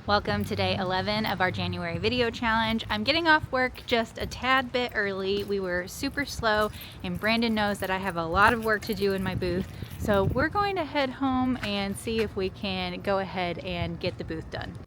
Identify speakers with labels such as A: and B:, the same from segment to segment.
A: Welcome to day 11 of our January video challenge. I'm getting off work just a tad bit early. We were super slow and Brandon knows that I have a lot of work to do in my booth. So we're going to head home and see if we can go ahead and get the booth done.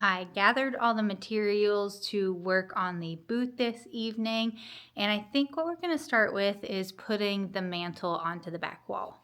A: I gathered all the materials to work on the booth this evening, and I think what we're going to start with is putting the mantle onto the back wall.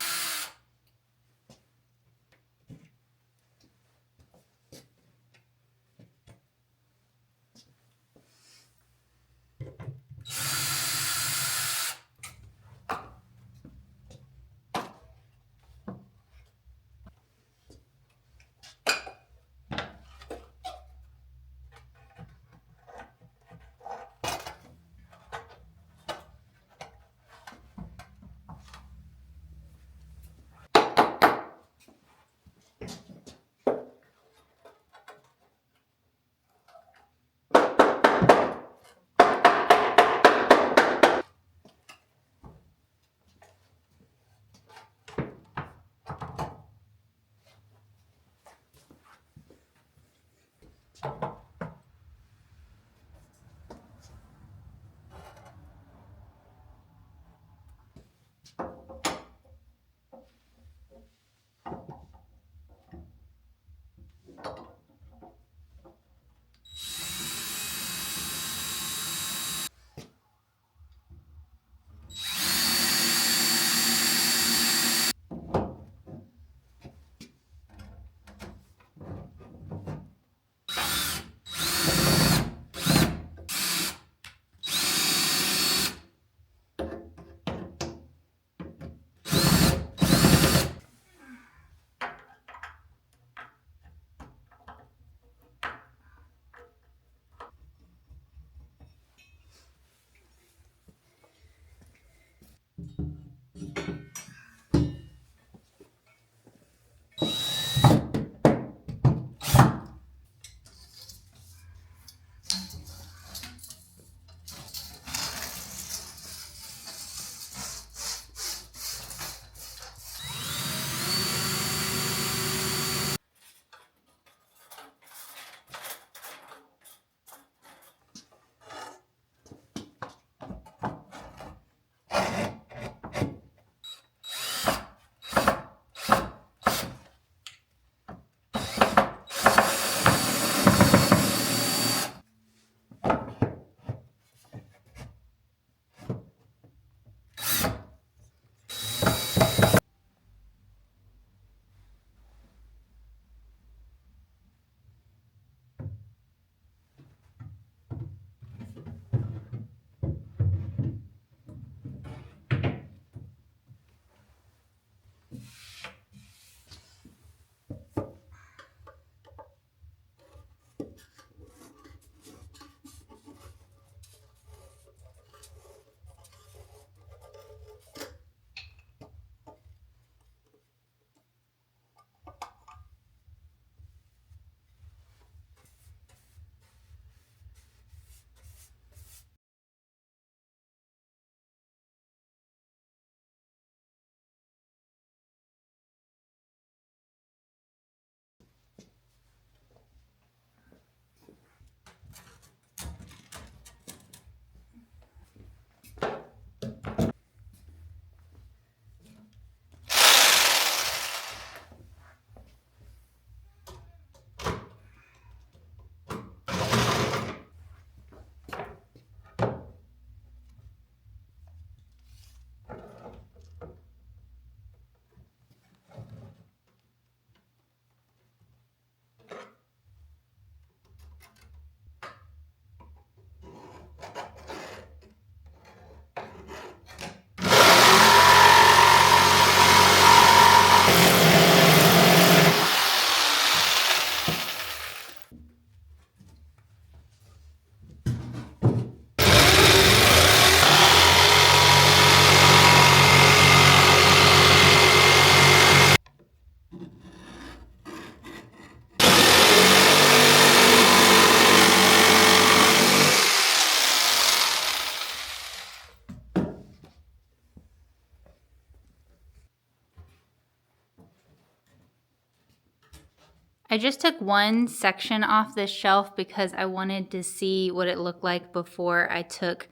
A: I just took one section off this shelf because I wanted to see what it looked like before I took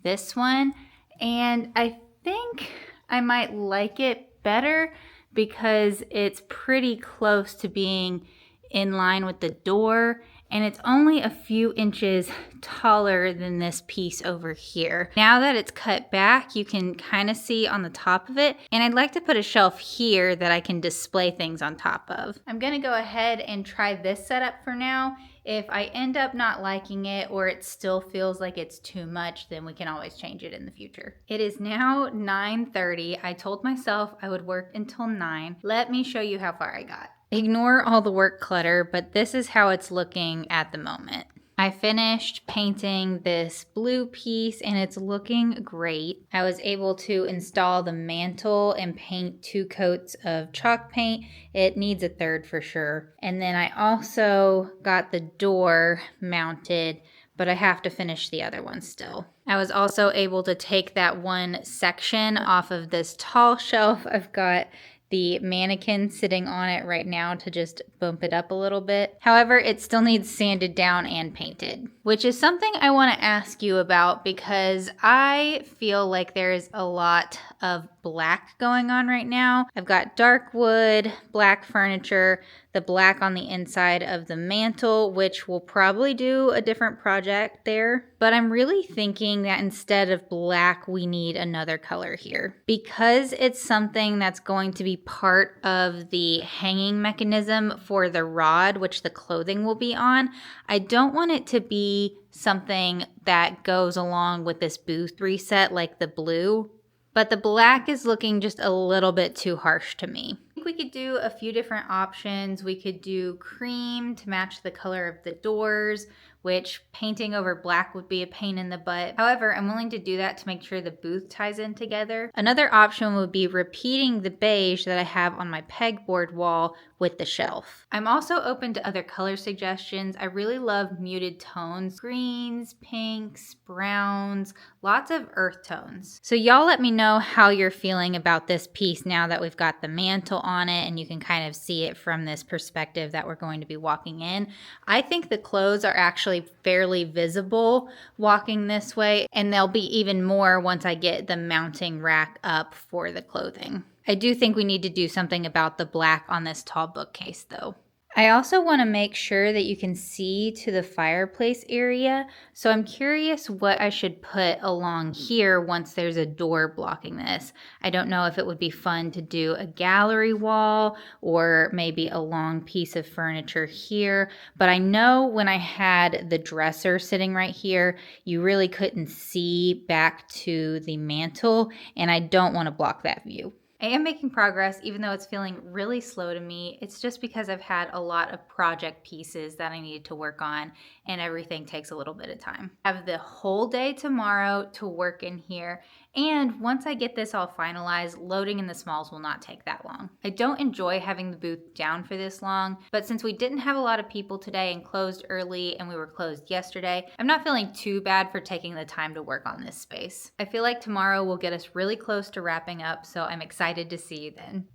A: this one. And I think I might like it better because it's pretty close to being in line with the door, and it's only a few inches taller than this piece over here. Now that it's cut back, you can kind of see on the top of it, and I'd like to put a shelf here that I can display things on top of. I'm gonna go ahead and try this setup for now. If I end up not liking it or it still feels like it's too much, then we can always change it in the future. It is now 9:30. I told myself I would work until 9. Let me show you how far I got. Ignore all the work clutter, but this is how it's looking at the moment. I finished painting this blue piece and it's looking great. I was able to install the mantle and paint 2 coats of chalk paint. It needs a third for sure. And then I also got the door mounted, but I have to finish the other one still. I was also able to take that one section off of this tall shelf. I've got the mannequin sitting on it right now to just bump it up a little bit. However, it still needs sanded down and painted, which is something I want to ask you about because I feel like there's a lot of black going on right now. I've got dark wood, black furniture, the black on the inside of the mantle, which will probably do a different project there. But I'm really thinking that instead of black, we need another color here. Because it's something that's going to be part of the hanging mechanism for the rod, which the clothing will be on, I don't want it to be something that goes along with this booth reset like the blue. But the black is looking just a little bit too harsh to me. I think we could do a few different options. We could do cream to match the color of the doors, which painting over black would be a pain in the butt. However, I'm willing to do that to make sure the booth ties in together. Another option would be repeating the beige that I have on my pegboard wall with the shelf. I'm also open to other color suggestions. I really love muted tones, greens, pinks, browns, lots of earth tones. So y'all let me know how you're feeling about this piece now that we've got the mantle on it and you can kind of see it from this perspective that we're going to be walking in. I think the clothes are actually fairly visible walking this way, and they'll be even more once I get the mounting rack up for the clothing. I do think we need to do something about the black on this tall bookcase though. I also want to make sure that you can see to the fireplace area, so I'm curious what I should put along here once there's a door blocking this. I don't know if it would be fun to do a gallery wall or maybe a long piece of furniture here, but I know when I had the dresser sitting right here, you really couldn't see back to the mantle, and I don't want to block that view. I am making progress, even though it's feeling really slow to me. It's just because I've had a lot of project pieces that I needed to work on, and everything takes a little bit of time. I have the whole day tomorrow to work in here, and once I get this all finalized, loading in the smalls will not take that long. I don't enjoy having the booth down for this long, but since we didn't have a lot of people today and closed early and we were closed yesterday, I'm not feeling too bad for taking the time to work on this space. I feel like tomorrow will get us really close to wrapping up, so I'm excited to see you then.